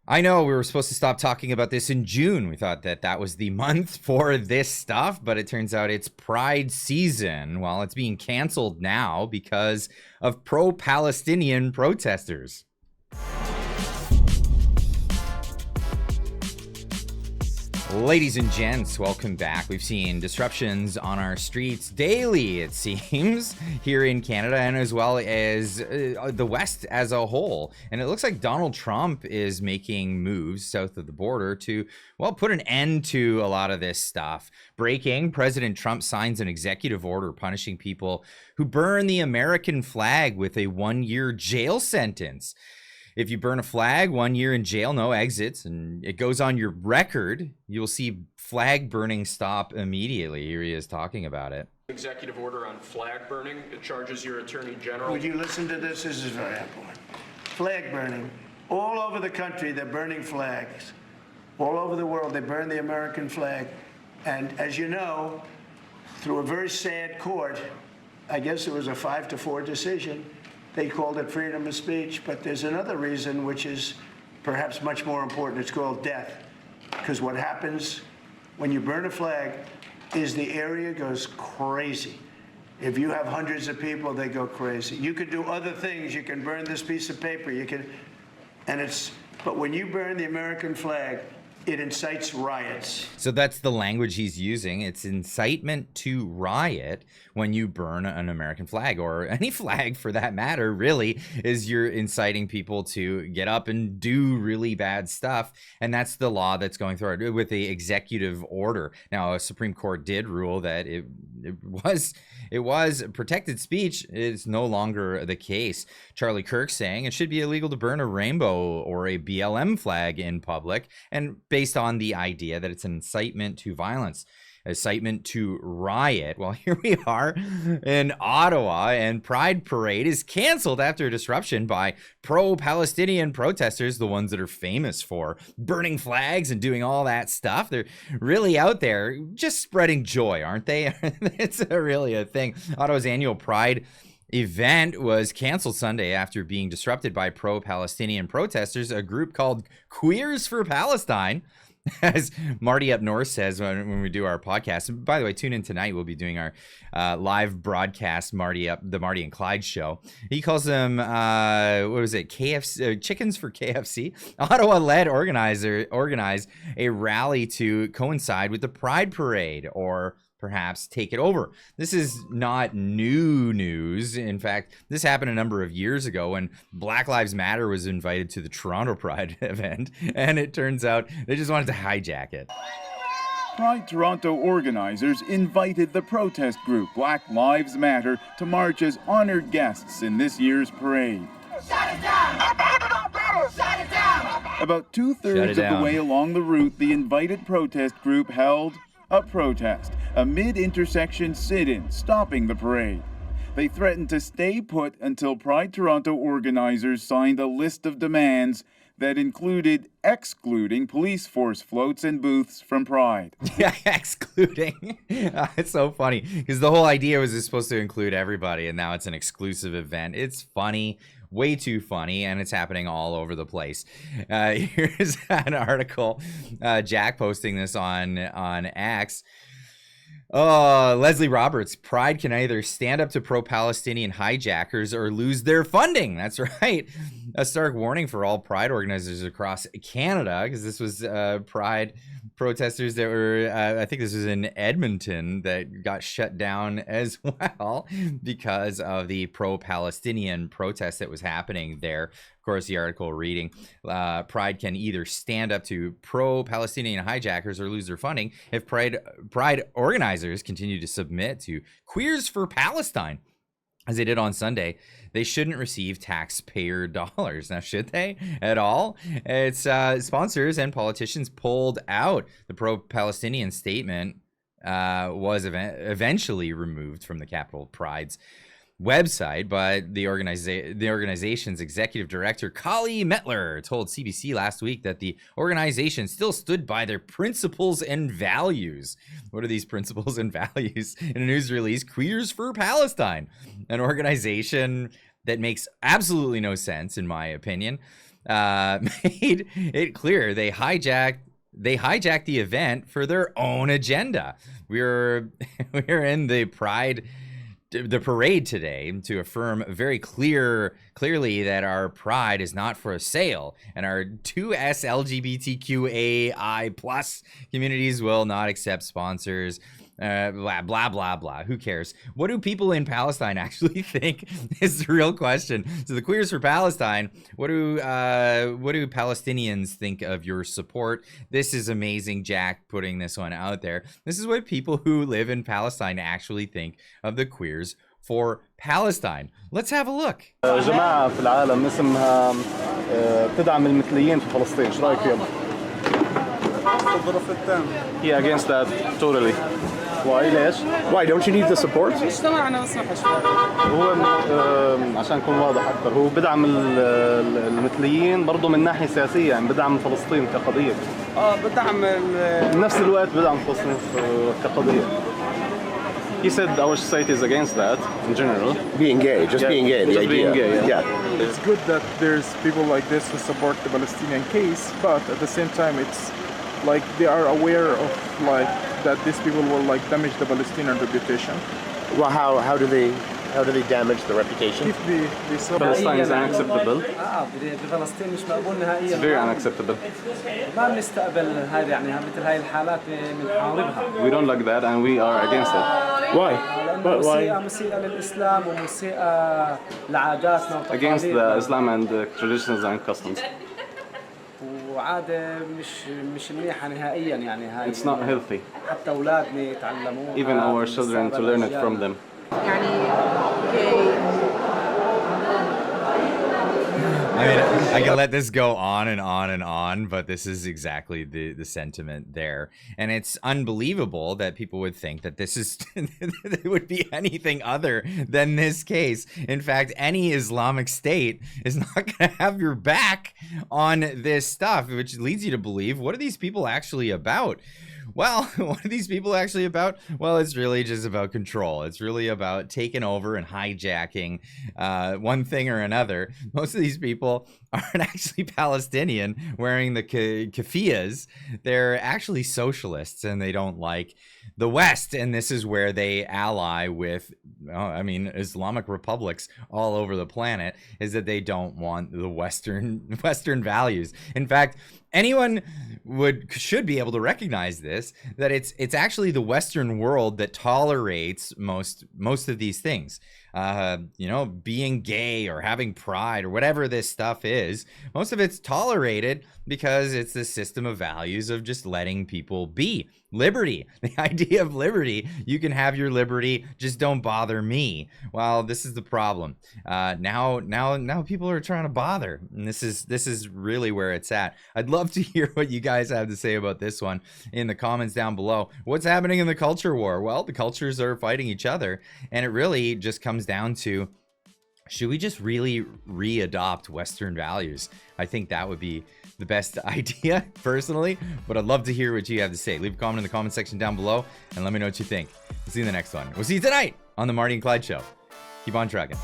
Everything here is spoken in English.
I know we were supposed to stop talking about this in June. We thought that that was the month for this stuff, but it turns out it's Pride season. Well, it's being canceled now because of pro-Palestinian protesters. Ladies and gents, welcome back. We've seen disruptions on our streets daily, it seems, here in Canada and as well as the West as a whole. And it looks like Donald Trump is making moves south of the border to, well, put an end to a lot of this stuff. Breaking, President Trump signs an executive order punishing people who burn the American flag with a 1-year jail sentence. If you burn a flag, 1 year in jail, no exits, and it goes on your record, you'll see flag burning stop immediately. Here he is talking about it. Executive order on flag burning. It charges your attorney general. Would you listen to this? This is very important. Flag burning. All over the country, they're burning flags. All over the world, they burn the American flag. And as you know, through a very sad court, I guess it was a 5-4 decision, they called it freedom of speech, but there's another reason which is perhaps much more important. It's called death. Because what happens when you burn a flag is the area goes crazy. If you have hundreds of people, they go crazy. You could do other things. You can burn this piece of paper. You can, but when you burn the American flag, it incites riots. So that's the language he's using. It's incitement to riot when you burn an American flag, or any flag for that matter, really, is you're inciting people to get up and do really bad stuff. And that's the law that's going through with the executive order. Now, a Supreme Court did rule that it was protected speech. It's no longer the case. Charlie Kirk saying it should be illegal to burn a rainbow or a BLM flag in public, and based on the idea that it's an incitement to violence, incitement to riot. Well, here we are in Ottawa, and Pride Parade is canceled after a disruption by pro-Palestinian protesters, the ones that are famous for burning flags and doing all that stuff. They're really out there just spreading joy, aren't they? It's really a thing. Ottawa's annual Pride event was canceled Sunday after being disrupted by pro-Palestinian protesters, a group called Queers for Palestine, as Marty up north says when we do our podcast. And by the way, tune in tonight. We'll be doing our live broadcast, the Marty and Clyde show. He calls them, what was it, KFC, Chickens for KFC. Ottawa-led organized a rally to coincide with the Pride Parade, or perhaps take it over. This is not new news. In fact, this happened a number of years ago when Black Lives Matter was invited to the Toronto Pride event, and it turns out they just wanted to hijack it. Pride Toronto organizers invited the protest group Black Lives Matter to march as honored guests in this year's parade. Shut it down! Shut it down! About two-thirds of the way along the route, the invited protest group held a protest, a mid-intersection sit-in stopping the parade. They threatened to stay put until Pride Toronto organizers signed a list of demands that included excluding police force floats and booths from Pride. Yeah, excluding. It's so funny because the whole idea was it's supposed to include everybody, and now it's an exclusive event. It's funny. Way too funny, and it's happening all over the place. Here's an article, Jack posting this on X. Oh, Leslie Roberts, Pride can either stand up to pro-Palestinian hijackers or lose their funding. That's right. A stark warning for all Pride organizers across Canada, because this was Pride protesters that were, I think this was in Edmonton, that got shut down as well because of the pro-Palestinian protest that was happening there. Of course, the article reading, Pride can either stand up to pro-Palestinian hijackers or lose their funding if Pride organizers continue to submit to Queers for Palestine, as they did on Sunday. They shouldn't receive taxpayer dollars. Now, should they at all? It's sponsors and politicians pulled out. The pro-Palestinian statement was eventually removed from the Capitol Pride's website, but the organization's executive director, Kali Metler, told CBC last week that the organization still stood by their principles and values. What are these principles and values? In a news release, Queers for Palestine, an organization that makes absolutely no sense, in my opinion, made it clear they hijacked the event for their own agenda. We're in the parade today to affirm very clearly that our pride is not for sale, and our 2S LGBTQAI plus communities will not accept sponsors. Blah blah blah blah. Who cares? What do people in Palestine actually think is the real question. So the Queers for Palestine, what do Palestinians think of your support? This is amazing, Jack, putting this one out there. This is what people who live in Palestine actually think of the Queers for Palestine. Let's have a look. جماعة في العالم اسمها بتدعم المثليين في فلسطين، شو رأيك فيهم؟ He against that totally. Why ليش؟ Why don't you need the support? هو عشان نكون واضح أكثر، هو بدعم المثليين برضه من ناحية سياسية، يعني بدعم فلسطين كقضية. بدعم بنفس الوقت بدعم فلسطين كقضية. He said our society is against that in general. being gay, just being gay, the just idea. being gay, yeah. It's good that there's people like this who support the Palestinian case, but at the same time it's like they are aware of like that these people will like damage the Palestinian reputation. Well, how do they damage the reputation? If they support Palestine is unacceptable. بفلسطين مش مقبول نهائيا. It's very unacceptable. ما بنستقبل هذه يعني مثل هاي الحالات بنحاربها. We don't like that and we are against it. Why? لأنه مسيئة للإسلام ومسيئة لعاداتنا وتقاليدنا. Against the Islam and the traditions and customs. وعادة مش منيحة نهائيا يعني هاي. It's not healthy. حتى أولادنا يتعلموها. Even our children to learn it from them. I mean, I can let this go on and on and on, but this is exactly the sentiment there. And it's unbelievable that people would think that this is it would be anything other than this case. In fact, any Islamic state is not going to have your back on this stuff, which leads you to believe, what are these people actually about? Well, what are these people actually about? Well, it's really just about control. It's really about taking over and hijacking one thing or another. Most of these people aren't actually Palestinian wearing the keffiyehs. They're actually socialists, and they don't like the West. And this is where they ally with, Islamic republics all over the planet, is that they don't want the Western values. In fact, anyone should be able to recognize this, that it's actually the Western world that tolerates most of these things. Being gay or having pride or whatever this stuff is, most of it's tolerated because it's the system of values of just letting people be. Liberty, the idea of liberty, you can have your liberty, just don't bother me. Well, this is the problem. Now people are trying to bother, and this is really where it's at. I'd love to hear what you guys have to say about this one in the comments down below. What's happening in the culture war? Well, the cultures are fighting each other, and it really just comes down to, should we just really re-adopt Western values? I think that would be the best idea, personally, but I'd love to hear what you have to say. Leave a comment in the comment section down below and let me know what you think. We'll see you in the next one. We'll see you tonight on the Marty and Clyde Show. Keep on trucking.